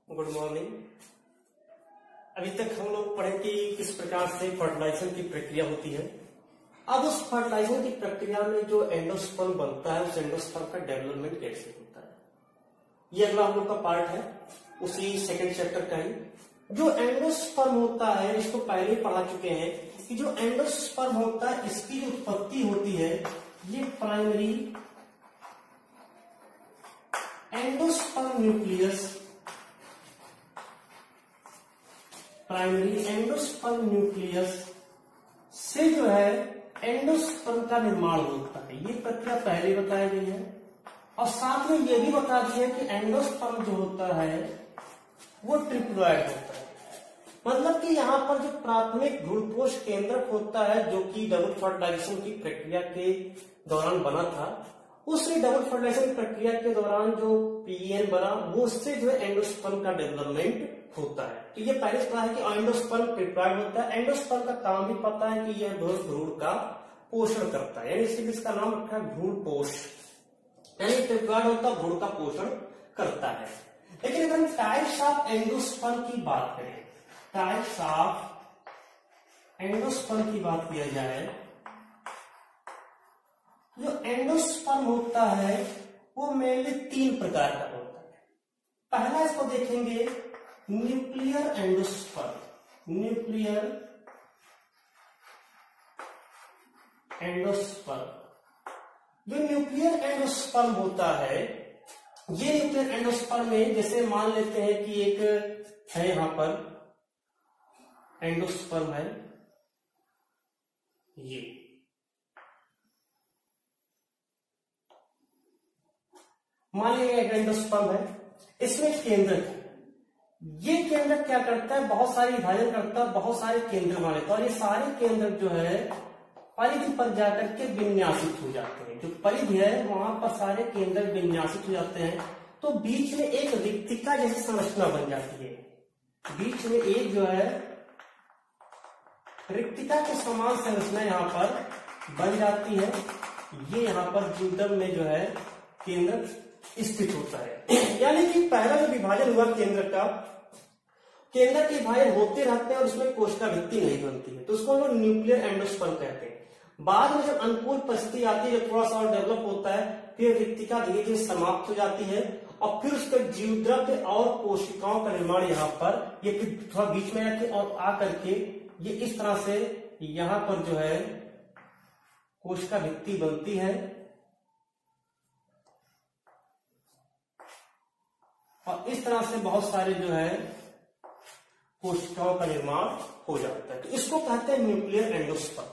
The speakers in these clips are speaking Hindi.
Good morning. अभी तक हम लोग पढ़े कि किस प्रकार से फर्टिलाइजेशन की प्रक्रिया होती है। अब उस फर्टिलाइजेशन की प्रक्रिया में जो एंडोस्पर्म बनता है उस एंडोस्पर्म का डेवलपमेंट कैसे होता है, ये अगला हम लोग का पार्ट है उसी सेकंड चैप्टर का ही। जो एंडोस्पर्म होता है इसको पहले ही पढ़ा चुके हैं कि जो एंडोस्पर्म होता है इसकी जो उत्पत्ति होती है ये प्राइमरी एंडोस्पर्म न्यूक्लियस से जो है एंडोस्पर्म का निर्माण होता है। ये प्रक्रिया पहले बताई गई है और साथ में ये भी बता दिया कि एंडोस्पर्म जो होता है वो ट्रिप्लॉइड होता है। मतलब कि यहाँ पर जो प्राथमिक भ्रूणपोष केंद्रक होता है जो कि डबल फर्टिलाइजेशन की प्रक्रिया के दौरान बना था, उस डबल फर्टिलाइजेशन प्रक्रिया के दौरान जो पीएन बना वो उससे जो है एंडोस्पर्म का डेवलपमेंट होता है। तो ये पहले पता है कि एंडोस्पर्म ट्रिप्लॉइड होता है। एंडोस्पर्म का काम भी पता है कि यह भ्रूण का पोषण करता है, यानी इसीलिए इसका नाम रखा है भ्रूणपोष, यानी ट्रिप्लॉइड होता है भ्रूण का पोषण करता है। लेकिन अगर हम टाइप्स ऑफ एंडोस्पर्म की बात करें, टाइप्स ऑफ एंडोस्पर्म की बात किया जाए, जो एंडोस्पर्म होता है वो मेनली 3 प्रकार का होता है। पहला इसको देखेंगे न्यूक्लियर एंडोस्पर्म। जो न्यूक्लियर एंडोस्पर्म होता है, ये न्यूक्लियर एंडोस्पर्म में जैसे मान लेते हैं कि एक है यहां पर एंडोस्पर्म है, ये मान लीजिए एक एंडोस्पर्म है, इसमें केंद्रक है। ये केंद्रक क्या करता है, बहुत सारी विभाजन करता है, बहुत सारे केंद्र बना लेता है और ये सारे केंद्रक जो है परिधि पर जाकर के विन्यासित हो जाते हैं। जो परिधि है वहां पर सारे केंद्र विन्यासित हो जाते हैं, तो बीच में एक रिक्तिका जैसी संरचना बन जाती है। बीच में एक जो है रिक्तिका के समान संरचना यहाँ पर बन जाती है। ये यहाँ पर जुडम में जो है केंद्र स्थित होता है। यानी कि पहला जो विभाजन हुआ केंद्र का, केंद्र के विभाजन होते रहते हैं और उसमें कोशिका भित्ति नहीं बनती है, तो उसको हम लोग न्यूक्लियर एंडोस्पर्म कहते हैं। बाद में जब अनुकूल परिस्थिति आती है, जब थोड़ा सा और डेवलप होता है, फिर रिक्तिका धीरे धीरे समाप्त हो जाती है और फिर उसके जीवद्रव्य और कोशिकाओं का निर्माण यहाँ पर ये फिर थोड़ा बीच में आके और आकर के ये इस तरह से यहाँ पर जो है कोशिका भित्ति बनती है और इस तरह से बहुत सारे जो है कोशिकाओं का निर्माण हो जाता है। तो इसको कहते हैं न्यूक्लियर एंडोस्पर्म।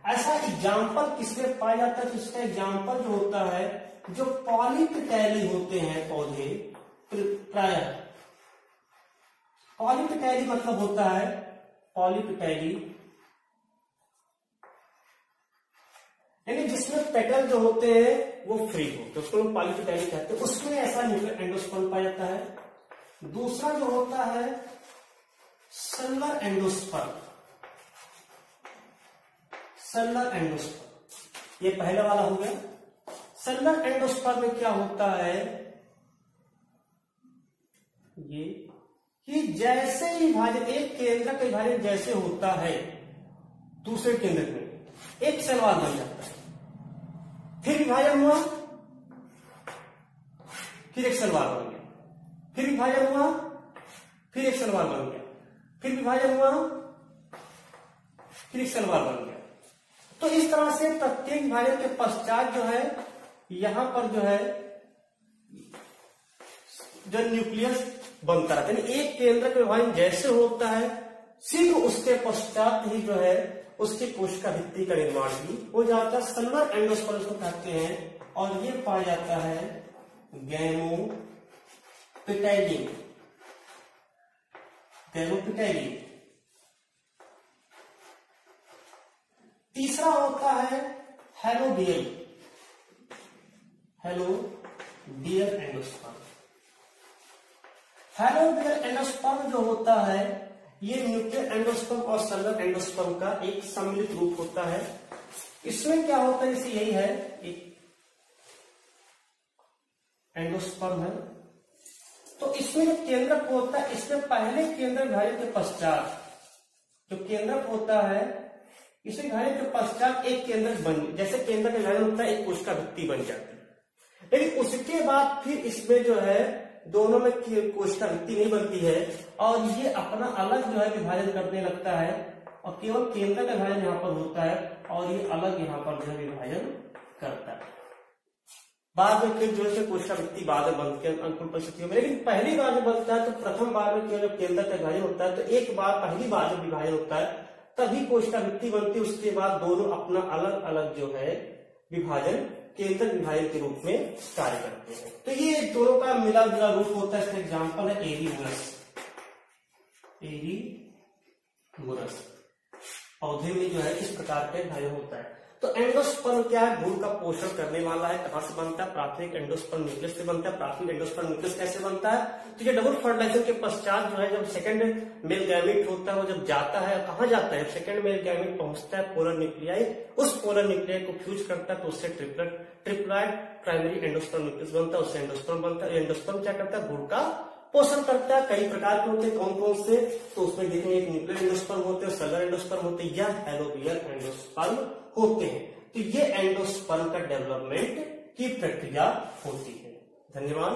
ऐसा एग्जाम्पल किसमें पाया जाता है, तो इसका एग्जाम्पल जो होता है जो पॉलीपिटैली होते हैं पौधे, प्रायः पॉलीपिटैली मतलब होता है पॉलीपिटैली यानी जिसमें पेटल जो होते हैं वो फ्री हो, तो उसको हम पॉलीपिटैली कहते हैं। उसमें ऐसा न्यूक्लियर एंडोस्पर्म पाया जाता है। दूसरा जो होता है सेलुलर एंडोस्पर्म। ये पहला वाला हो गया। सेलुलर एंडोस्पर्म में क्या होता है, ये कि जैसे ही विभाजन एक केंद्र का विभाजन जैसे होता है दूसरे केंद्र में एक सेल वॉल बन जाता है, फिर विभाजन हुआ, फिर एक सेल वॉल बन गया, फिर विभाजन हुआ, फिर एक सेल वॉल बन गया, फिर विभाजन हुआ, फिर एक सेल वॉल बन गया। तो इस तरह से प्रत्येक विभाजन के पश्चात जो है यहां पर जो है जो न्यूक्लियस बनता है, यानी एक केंद्र का विभाजन जैसे होता है सिर्फ उसके पश्चात ही जो है उसकी कोशिका भित्ति का निर्माण भी हो जाता है। सेलुलर एंडोस्पर्म को कहते हैं और ये पाया जाता है गैमोपिटैली। तीसरा होता है हेलोबियल एंडोस्पर्म। हेलोबियल एंडोस्पर्म जो होता है ये न्यूक्लियर एंडोस्पर्म और सेलुलर एंडोस्पर्म का एक सम्मिलित रूप होता है। इसमें क्या होता है, जैसे यही है एक एंडोस्पर्म है, तो इसमें जो केंद्रक होता है, इसमें पहले केंद्र विभाजन के पश्चात जो केंद्रक होता है, इसे विभाजन के पश्चात एक केंद्रक बन, जैसे केंद्रक का विभाजन होता है एक कोशिका भित्ति बन जाती है, लेकिन उसके बाद फिर इसमें जो है दोनों में कोशिका भित्ति नहीं बनती है और ये अपना अलग जो है विभाजन करने लगता है और केवल केंद्र का विभाजन यहाँ पर होता है और ये अलग यहाँ पर जो है विभाजन करता है। बाद में फिर जो है कोशिका भित्ति बाद में बनती है अनुकूल परिस्थितियों में, लेकिन पहली बार जब बनता है तो प्रथम बार में केवल केंद्र का विभाजन होता है, तो एक बार पहली बार जब विभाजन होता है तभी कोशिका भित्ति बनती है, उसके बाद दोनों अपना अलग अलग जो है विभाजन केंद्र विभाजन के रूप में कार्य करते हैं। तो ये दोनों का मिला जुला रूप होता है। इसका एग्जाम्पल है एरीमुरस। एरीमुरस पौधे में जो है इस प्रकार का विभाजन होता है। तो एंडोस्पर्म क्या है? भ्रूण का पोषण करने वाला है। कहां से बनता है? प्राथमिक एंडोस्पर्म न्यूक्लियस से बनता है। प्राथमिक एंडोस्पर्म न्यूक्लियस कैसे बनता है? तो ये डबल फर्टिलाइजेशन के पश्चात जो है जब सेकंड मेल गैमेट होता है वो जब जाता है, कहां जाता है? सेकंड मेल गैमेट पहुंचता है पोलर न्यूक्लियाई, उस पोलर न्यूक्लियाई को फ्यूज करता है तो उससे ट्रिप्लॉइड प्राइमरी एंडोस्पर्म न्यूक्लियस बनता है, उससे एंडोस्पर्म बनता है। एंडोस्पर्म क्या करता है? भ्रूण का पोषण करता है। कई प्रकार के होते हैं, कौन कौन से? तो उसमें देखेंगे एक न्यूक्लियर एंडोस्पर्म होते हैं, सगर एंडोस्पर्म होते हैं या एलोवियल एंडोस्पर्म होते हैं। तो ये एंडोस्पर्म का डेवलपमेंट की प्रक्रिया होती है। धन्यवाद।